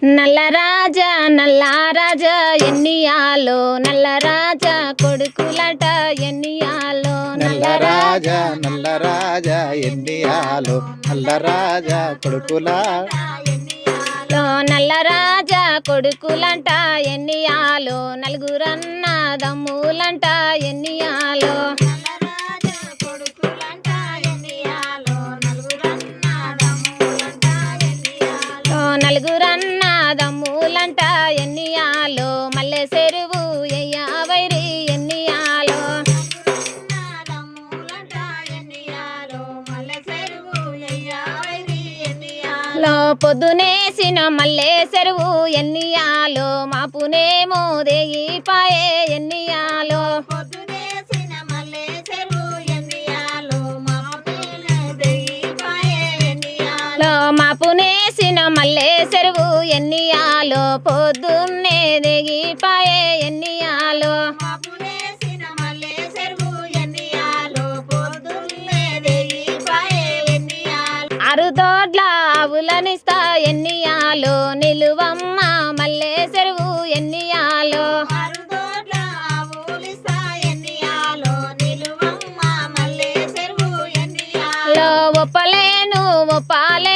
నల్లరాజా నల్లరాజా ఎన్నియాలో నల్లరాజా కొడుకులట ఎన్నియాలో నల్లరాజా నల్లరాజా ఎన్నియాలో నల్లరాజా కొడుకుల నల్లరాజా కొడుకులంట ఎన్నియాలో నలుగురన్న దమ్ములంట ఎన్నియాలో నలుగురన్న దమ్ములంట ఎన్నియాలో మల్లె చెరువు ఎయ్యవైరి ఎన్నియాలో పొద్దునేసిన మల్లె చెరువు ఎన్నియాలో మాపునేమో దేగిపాయే ఎన్నియాలో మాపునేసిన మల్లె చెరువు ఎన్నియాలో పొద్దున్నే దిగిపాయే ఎన్నియాలో అరుదోడ్ల ఆవులనిస్తా ఎన్నియాలో నిలువమ్మ మల్లె చెరువు ఎన్నియాలో ఒప్పలేను ఒప్పాల